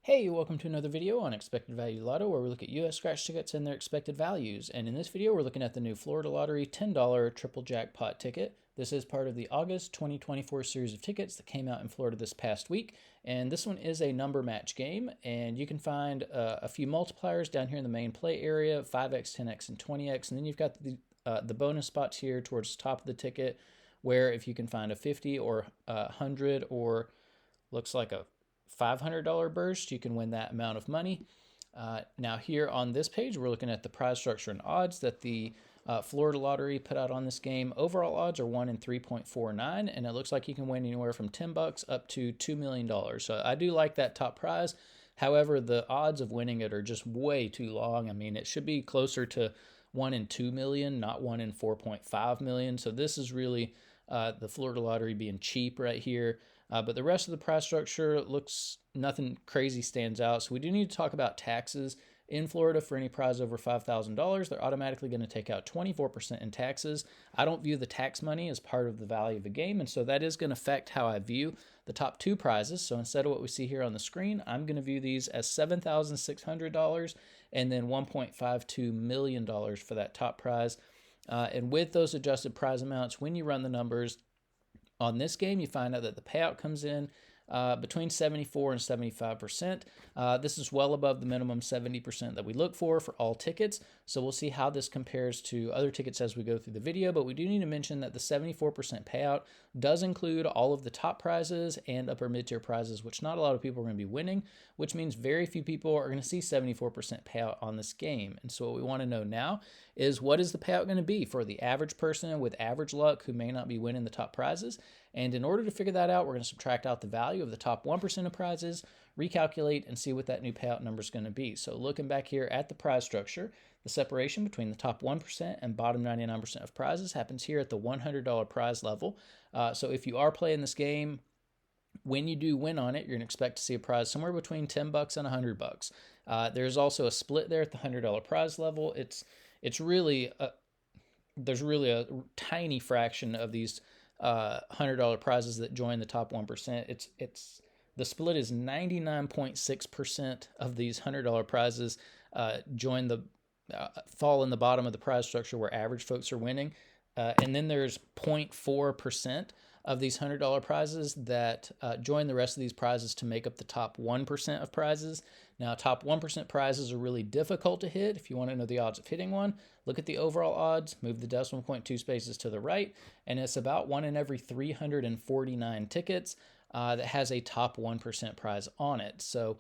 Hey, welcome to another video on Expected Value Lotto, where we look at U.S. scratch tickets and their expected values. And in this video, we're looking at the new Florida Lottery $10 Triple Jackpot ticket. This is part of the August 2024 series of tickets that came out in Florida this past week. And this one is a number match game, and you can find a few multipliers down here in the main play area, 5x, 10x, and 20x. And then you've got the bonus spots here towards the top of the ticket, where if you can find a 50 or 100 or looks like a $500 burst, you can win that amount of money. Now here on this page, we're looking at the prize structure and odds that the Florida Lottery put out on this game. Overall odds are 1 in 3.49, and it looks like you can win anywhere from $10 up to $2 million. So I do like that top prize. However, the odds of winning it are just way too long. I mean, it should be closer to 1 in 2 million, not 1 in 4.5 million. So this is really the Florida Lottery being cheap right here. But the rest of the prize structure looks, nothing crazy stands out. So we do need to talk about taxes. In Florida, for any prize over $5,000, they're automatically going to take out 24% in taxes. I don't view the tax money as part of the value of the game, and so that is going to affect how I view the top two prizes. So instead of what we see here on the screen, I'm going to view these as $7,600 and then $1.52 million for that top prize. And with those adjusted prize amounts, when you run the numbers on this game, you find out that the payout comes in between 74 and 75%. This is well above the minimum 70% that we look for all tickets. So we'll see how this compares to other tickets as we go through the video. But we do need to mention that the 74% payout does include all of the top prizes and upper mid-tier prizes, which not a lot of people are going to be winning, which means very few people are going to see 74% payout on this game. And so what we want to know now is, what is the payout going to be for the average person with average luck who may not be winning the top prizes? And in order to figure that out, we're going to subtract out the value of the top 1% of prizes, recalculate, and see what that new payout number is going to be. So looking back here at the prize structure, the separation between the top 1% and bottom 99% of prizes happens here at the $100 prize level. So if you are playing this game, when you do win on it, you're going to expect to see a prize somewhere between $10 and $100. There's also a split there at the $100 prize level. It's really there's really a tiny fraction of these $100 prizes that join the top 1%. The split is 99.6% of these $100 prizes fall in the bottom of the prize structure where average folks are winning, and then there's 0.4% of these $100 prizes that join the rest of these prizes to make up the top 1% of prizes. Now, top 1% prizes are really difficult to hit. If you want to know the odds of hitting one, look at the overall odds, move the decimal point 2 spaces to the right, and it's about 1 in every 349 tickets that has a top 1% prize on it. So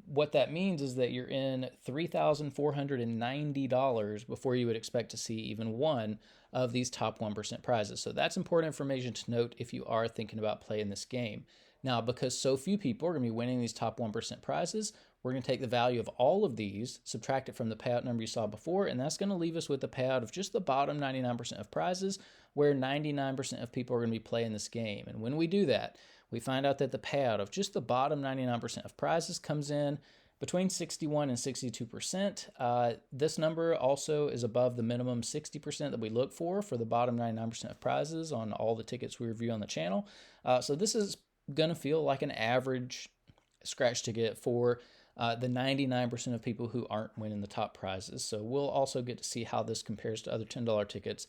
what that means is that you're in $3,490 before you would expect to see even one of these top 1% prizes. So that's important information to note if you are thinking about playing this game. Now, because so few people are going to be winning these top 1% prizes, we're going to take the value of all of these, subtract it from the payout number you saw before, and that's going to leave us with the payout of just the bottom 99% of prizes, where 99% of people are going to be playing this game. And when we do that, we find out that the payout of just the bottom 99% of prizes comes in between 61 and 62%. This number also is above the minimum 60% that we look for the bottom 99% of prizes on all the tickets we review on the channel. So this is going to feel like an average scratch ticket for the 99% of people who aren't winning the top prizes. So we'll also get to see how this compares to other $10 tickets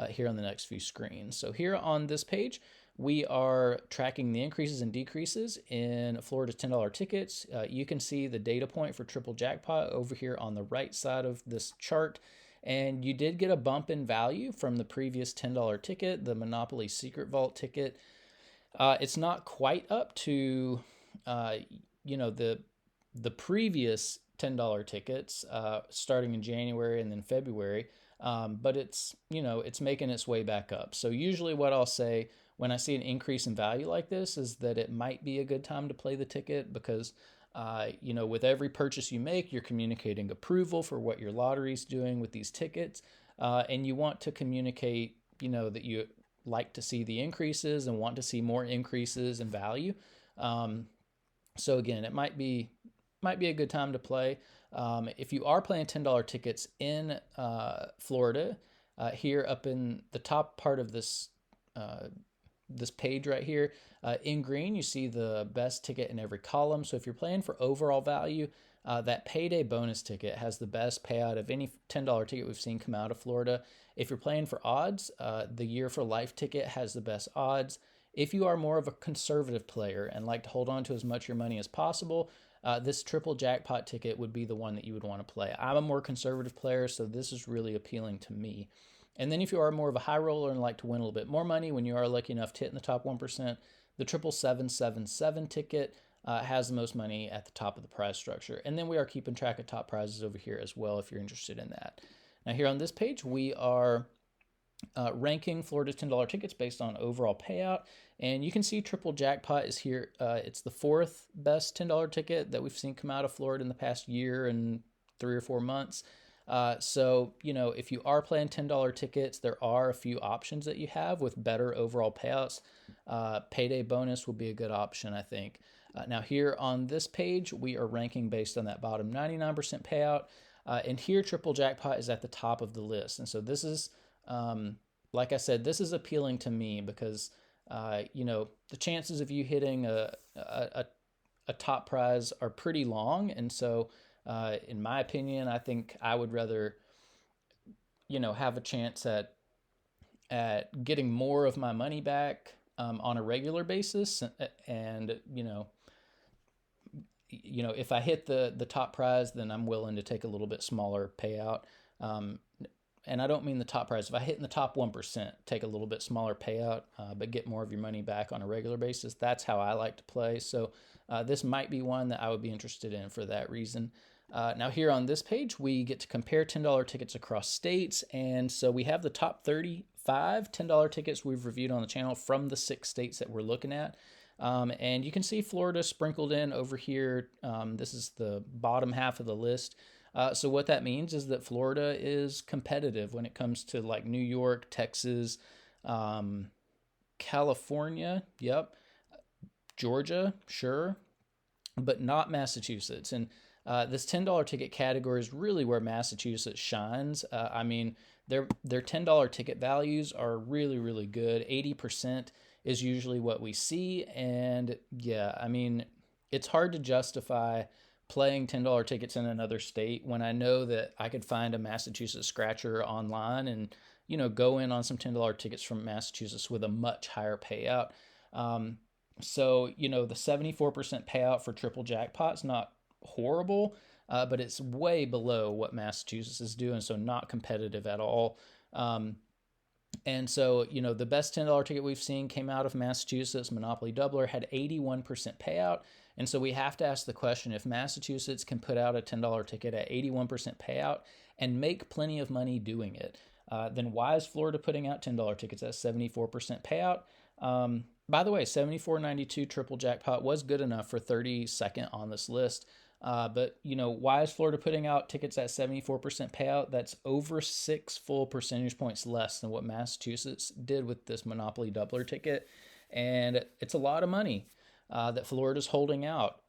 here on the next few screens. So here on this page, we are tracking the increases and decreases in Florida's $10 tickets. You can see the data point for Triple Jackpot over here on the right side of this chart. And you did get a bump in value from the previous $10 ticket, the Monopoly Secret Vault ticket. It's not quite up to, the previous $10 tickets starting in January and then February, but it's making its way back up. So usually what I'll say when I see an increase in value like this is that it might be a good time to play the ticket, because with every purchase you make, you're communicating approval for what your lottery's doing with these tickets, and you want to communicate that you like to see the increases and want to see more increases in value. So again, it might be a good time to play. If you are playing $10 tickets in Florida, here up in the top part of this this page right here. In green, you see the best ticket in every column. So if you're playing for overall value, that payday bonus ticket has the best payout of any $10 ticket we've seen come out of Florida. If you're playing for odds, the Year for Life ticket has the best odds. If you are more of a conservative player and like to hold on to as much of your money as possible, this triple jackpot ticket would be the one that you would want to play. I'm a more conservative player, so this is really appealing to me. And then if you are more of a high roller and like to win a little bit more money when you are lucky enough to hit in the top 1%, the 77777 ticket has the most money at the top of the prize structure. And then we are keeping track of top prizes over here as well if you're interested in that. Now here on this page, we are ranking Florida's $10 tickets based on overall payout. And you can see Triple Jackpot is here. It's the fourth best $10 ticket that we've seen come out of Florida in the past year and 3 or 4 months. So, if you are playing $10 tickets, there are a few options that you have with better overall payouts. Payday bonus would be a good option, I think. Now here on this page, we are ranking based on that bottom 99% payout. And here Triple Jackpot is at the top of the list. And so this is, like I said, this is appealing to me because, the chances of you hitting a top prize are pretty long. And so, in my opinion, I think I would rather, have a chance at getting more of my money back on a regular basis. And, if I hit the top prize, then I'm willing to take a little bit smaller payout. And I don't mean the top prize. If I hit in the top 1%, take a little bit smaller payout, but get more of your money back on a regular basis. That's how I like to play. So this might be one that I would be interested in for that reason. Now here on this page, we get to compare $10 tickets across states. And so we have the top 35 $10 tickets we've reviewed on the channel from the 6 states that we're looking at. And you can see Florida sprinkled in over here. This is the bottom half of the list. So what that means is that Florida is competitive when it comes to like New York, Texas, California, yep, Georgia, sure, but not Massachusetts. And this $10 ticket category is really where Massachusetts shines. I mean, their $10 ticket values are really, really good. 80% is usually what we see. And yeah, I mean, it's hard to justify playing $10 tickets in another state when I know that I could find a Massachusetts scratcher online and, go in on some $10 tickets from Massachusetts with a much higher payout. So, the 74% payout for Triple Jackpot is not horrible, but it's way below what Massachusetts is doing, so not competitive at all. And so, the best $10 ticket we've seen came out of Massachusetts. Monopoly Doubler had 81% payout. And so we have to ask the question, if Massachusetts can put out a $10 ticket at 81% payout and make plenty of money doing it, then why is Florida putting out $10 tickets at 74% payout? By the way, 74.92 Triple Jackpot was good enough for 32nd on this list. But, why is Florida putting out tickets at 74% payout? That's over 6 full percentage points less than what Massachusetts did with this Monopoly Doubler ticket. And it's a lot of money that Florida's holding out.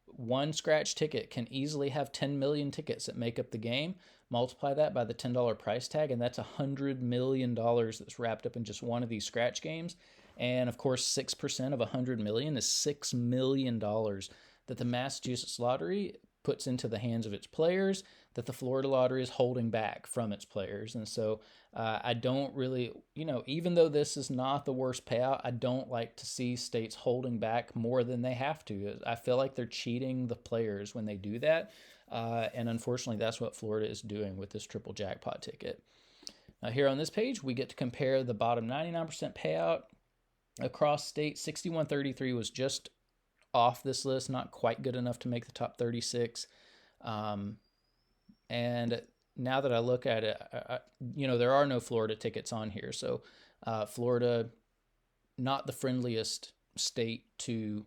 One scratch ticket can easily have 10 million tickets that make up the game. Multiply that by the $10 price tag, and that's $100 million that's wrapped up in just one of these scratch games. And of course, 6% of 100 million is $6 million that the Massachusetts lottery puts into the hands of its players, that the Florida lottery is holding back from its players. And so I don't really, even though this is not the worst payout, I don't like to see states holding back more than they have to. I feel like they're cheating the players when they do that. And unfortunately, that's what Florida is doing with this Triple Jackpot ticket. Now here on this page, we get to compare the bottom 99% payout across states. 6133 was just off this list, not quite good enough to make the top 36. And now that I look at it, there are no Florida tickets on here. So Florida, not the friendliest state to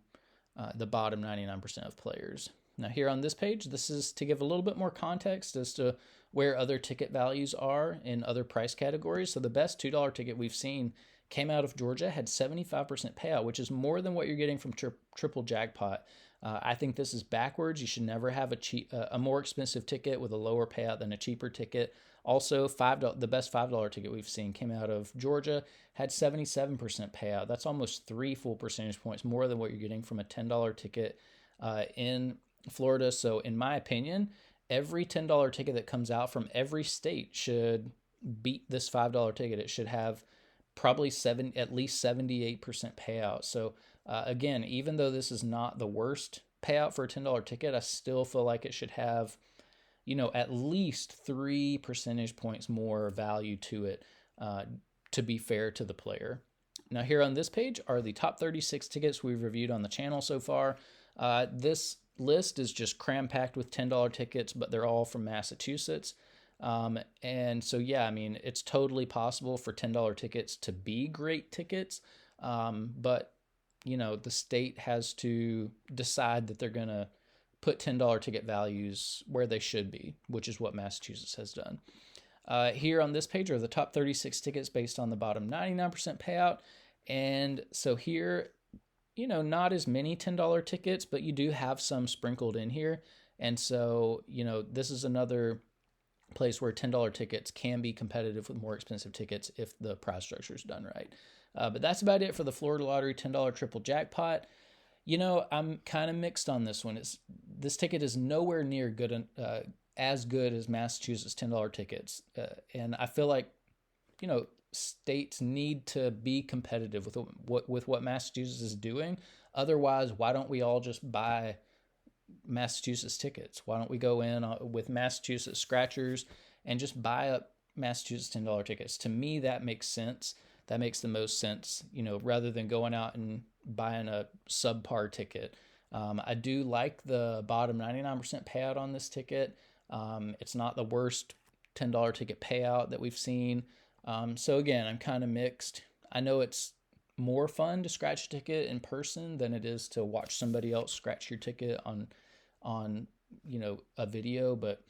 the bottom 99% of players. Now here on this page, this is to give a little bit more context as to where other ticket values are in other price categories. So the best $2 ticket we've seen came out of Georgia, had 75% payout, which is more than what you're getting from Triple Jackpot. I think this is backwards. You should never have a more expensive ticket with a lower payout than a cheaper ticket. Also, the best $5 ticket we've seen came out of Georgia, had 77% payout. That's almost 3 full percentage points more than what you're getting from a $10 ticket in Florida. So, in my opinion, every $10 ticket that comes out from every state should beat this $5 ticket. It should have probably at least 78% payout. So again, even though this is not the worst payout for a $10 ticket, I still feel like it should have, at least 3 percentage points more value to it to be fair to the player. Now here on this page are the top 36 tickets we've reviewed on the channel so far. This list is just cram-packed with $10 tickets, but they're all from Massachusetts. And so, yeah, I mean, it's totally possible for $10 tickets to be great tickets. But, the state has to decide that they're going to put $10 ticket values where they should be, which is what Massachusetts has done. Here on this page are the top 36 tickets based on the bottom 99% payout. And so here, not as many $10 tickets, but you do have some sprinkled in here. And so, this is another place where $10 tickets can be competitive with more expensive tickets if the prize structure is done right. But that's about it for the Florida Lottery $10 Triple Jackpot. I'm kind of mixed on this one. This ticket is nowhere near good, as good as Massachusetts $10 tickets. And I feel like, states need to be competitive with what Massachusetts is doing. Otherwise, why don't we all just buy Massachusetts tickets? Why don't we go in with Massachusetts scratchers and just buy up Massachusetts $10 tickets? To me, that makes sense. That makes the most sense, rather than going out and buying a subpar ticket. I do like the bottom 99% payout on this ticket. It's not the worst $10 ticket payout that we've seen. So again, I'm kind of mixed. I know it's more fun to scratch a ticket in person than it is to watch somebody else scratch your ticket on a video, but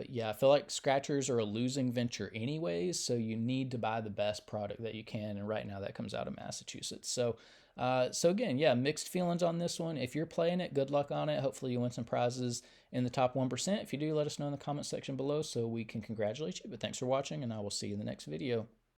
yeah, I feel like scratchers are a losing venture anyways, so you need to buy the best product that you can, and right now that comes out of Massachusetts. So again, yeah, mixed feelings on this one. If you're playing it, good luck on it. Hopefully you win some prizes in the top 1%. If you do, let us know in the comment section below so we can congratulate you. But thanks for watching, and I will see you in the next video.